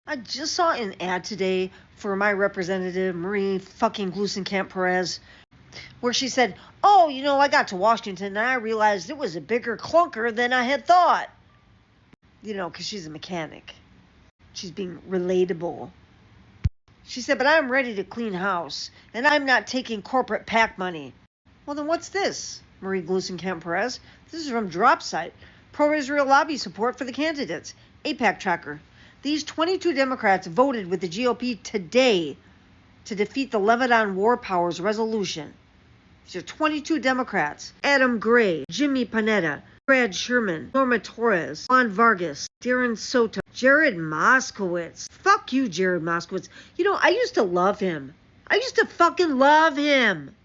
I just saw an ad today for my representative, Marie fucking Gluesenkamp Perez, where she said, oh, I got to Washington and I realized it was a bigger clunker than I had thought. Because she's a mechanic. She's being relatable. She said, but I'm ready to clean house, and I'm not taking corporate PAC money. Well, then what's this, Marie Glusenkamp Perez? This is from Dropsite, pro-Israel lobby support for the candidates, AIPAC tracker. These 22 Democrats voted with the GOP today to defeat the Lebanon War Powers resolution. These are 22 Democrats: Adam Gray, Jimmy Panetta, Brad Sherman, Norma Torres, Juan Vargas, Darren Soto, Jared Moskowitz. Fuck you, Jared Moskowitz. I used to love him. I used to fucking love him.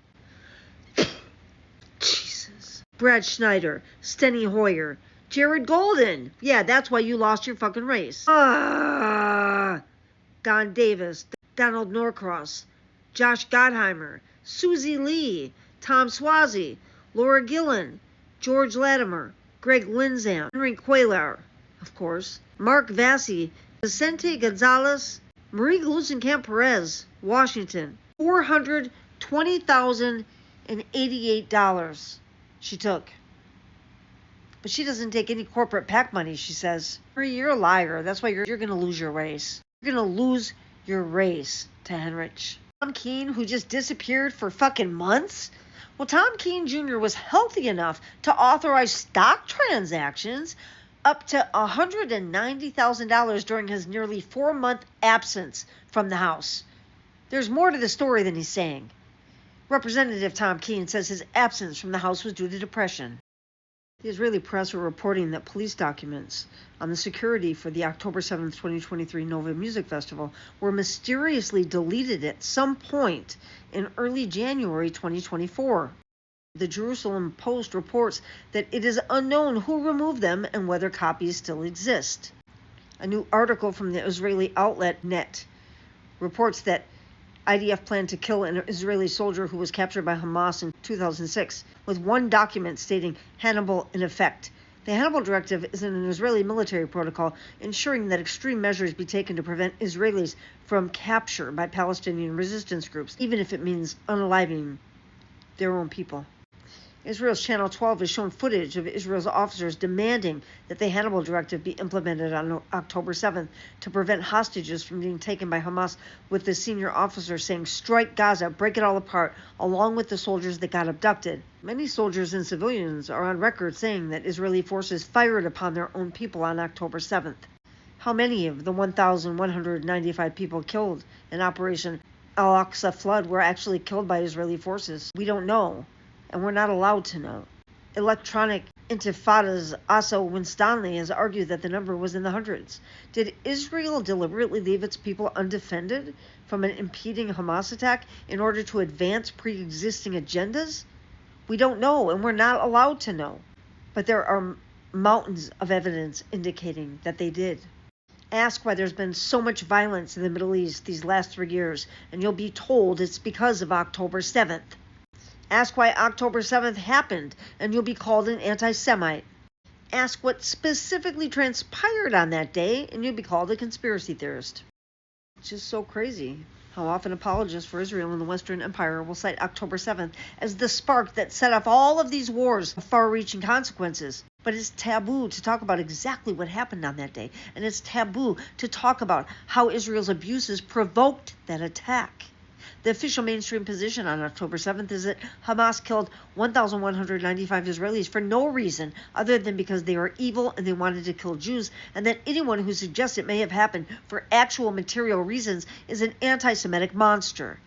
Jesus. Brad Schneider, Steny Hoyer, Jared Golden. Yeah, that's why you lost your fucking race. Don Davis, Donald Norcross, Josh Gottheimer, Susie Lee, Tom Swazi, Laura Gillen, George Latimer, Greg Linzam, Henry Cuellar, of course, Mark Vassie, Vicente Gonzalez, Marie Glusenkamp Perez, Washington. $420,088 she took. But she doesn't take any corporate PAC money, she says. You're a liar. That's why you're going to lose your race. You're going to lose your race to Henrich. Tom Keene, who just disappeared for fucking months? Well, Tom Keene Jr. was healthy enough to authorize stock transactions up to $190,000 during his nearly 4-month absence from the House. There's more to the story than he's saying. Representative Tom Keene says his absence from the House was due to depression. The Israeli press were reporting that police documents on the security for the October 7, 2023 Nova Music Festival were mysteriously deleted at some point in early January 2024. The Jerusalem Post reports that it is unknown who removed them and whether copies still exist. A new article from the Israeli outlet Net reports that IDF planned to kill an Israeli soldier who was captured by Hamas in 2006, with one document stating Hannibal in effect. The Hannibal Directive is an Israeli military protocol ensuring that extreme measures be taken to prevent Israelis from capture by Palestinian resistance groups, even if it means unaliving their own people. Israel's Channel 12 has shown footage of Israel's officers demanding that the Hannibal Directive be implemented on October 7th to prevent hostages from being taken by Hamas, with the senior officer saying, "Strike Gaza, break it all apart," along with the soldiers that got abducted. Many soldiers and civilians are on record saying that Israeli forces fired upon their own people on October 7th. How many of the 1,195 people killed in Operation Al-Aqsa Flood were actually killed by Israeli forces? We don't know. And we're not allowed to know. Electronic Intifada's Asa Winstanley has argued that the number was in the hundreds. Did Israel deliberately leave its people undefended from an impeding Hamas attack in order to advance pre-existing agendas? We don't know, and we're not allowed to know. But there are mountains of evidence indicating that they did. Ask why there's been so much violence in the Middle East these last 3 years, and you'll be told it's because of October 7th. Ask why October 7th happened, and you'll be called an anti-Semite. Ask what specifically transpired on that day, and you'll be called a conspiracy theorist. It's just so crazy how often apologists for Israel and the Western Empire will cite October 7th as the spark that set off all of these wars of far-reaching consequences. But it's taboo to talk about exactly what happened on that day, and it's taboo to talk about how Israel's abuses provoked that attack. The official mainstream position on October 7th is that Hamas killed 1,195 Israelis for no reason other than because they are evil and they wanted to kill Jews, and that anyone who suggests it may have happened for actual material reasons is an anti-Semitic monster.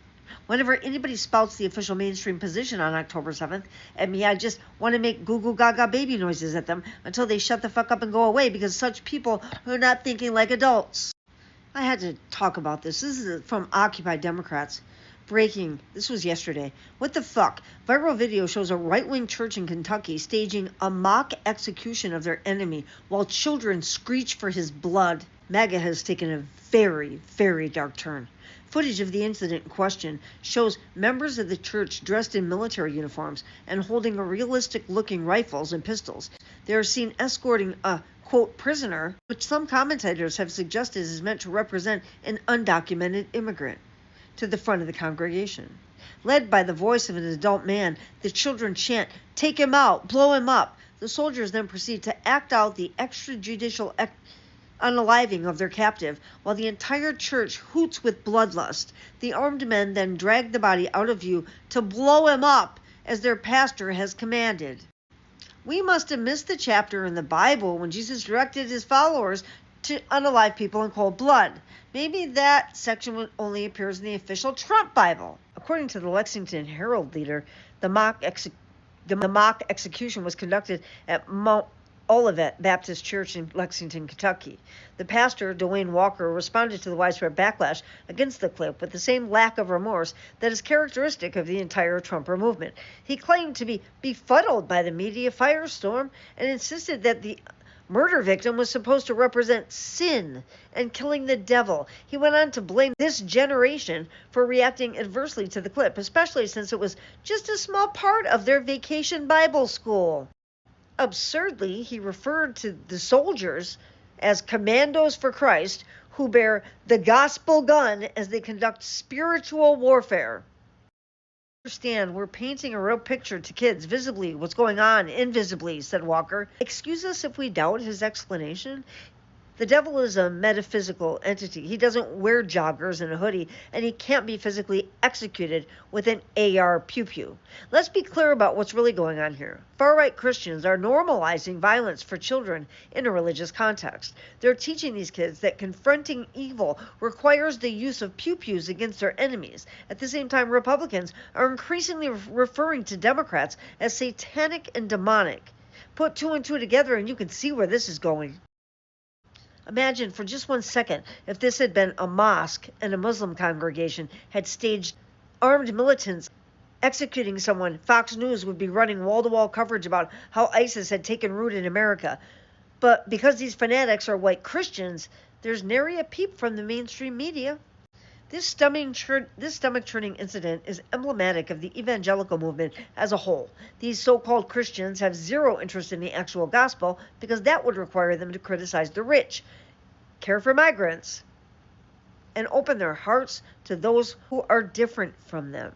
Whenever anybody spouts the official mainstream position on October 7th at me, I just want to make goo-goo gaga baby noises at them until they shut the fuck up and go away, because such people are not thinking like adults. I had to talk about this. This is from Occupy Democrats. Breaking. This was yesterday. What the fuck? Viral video shows a right-wing church in Kentucky staging a mock execution of their enemy while children screech for his blood. MAGA has taken a very, very dark turn. Footage of the incident in question shows members of the church dressed in military uniforms and holding realistic-looking rifles and pistols. They are seen escorting a quote, prisoner, which some commentators have suggested is meant to represent an undocumented immigrant, to the front of the congregation. Led by the voice of an adult man, the children chant, "Take him out, blow him up." The soldiers then proceed to act out the extrajudicial unaliving of their captive, while the entire church hoots with bloodlust. The armed men then drag the body out of view to blow him up, as their pastor has commanded. We must have missed the chapter in the Bible when Jesus directed his followers to unalive people in cold blood. Maybe that section only appears in the official Trump Bible. According to the Lexington Herald leader, the mock execution was conducted at Mount Olivet Baptist Church in Lexington, Kentucky. The pastor, Dwayne Walker, responded to the widespread backlash against the clip with the same lack of remorse that is characteristic of the entire Trumper movement. He claimed to be befuddled by the media firestorm and insisted that the murder victim was supposed to represent sin and killing the devil. He went on to blame this generation for reacting adversely to the clip, especially since it was just a small part of their vacation Bible school. Absurdly, he referred to the soldiers as commandos for Christ who bear the gospel gun as they conduct spiritual warfare. Understand, we're painting a real picture to kids visibly what's going on invisibly, said Walker. Excuse us if we doubt his explanation. The devil is a metaphysical entity. He doesn't wear joggers and a hoodie, and he can't be physically executed with an AR pew-pew. Let's be clear about what's really going on here. Far-right Christians are normalizing violence for children in a religious context. They're teaching these kids that confronting evil requires the use of pew-pews against their enemies. At the same time, Republicans are increasingly referring to Democrats as satanic and demonic. Put two and two together and you can see where this is going. Imagine for just 1 second if this had been a mosque and a Muslim congregation had staged armed militants executing someone. Fox News would be running wall-to-wall coverage about how ISIS had taken root in America. But because these fanatics are white Christians, there's nary a peep from the mainstream media. This stomach-churning incident is emblematic of the evangelical movement as a whole. These so-called Christians have zero interest in the actual gospel because that would require them to criticize the rich, care for migrants, and open their hearts to those who are different from them.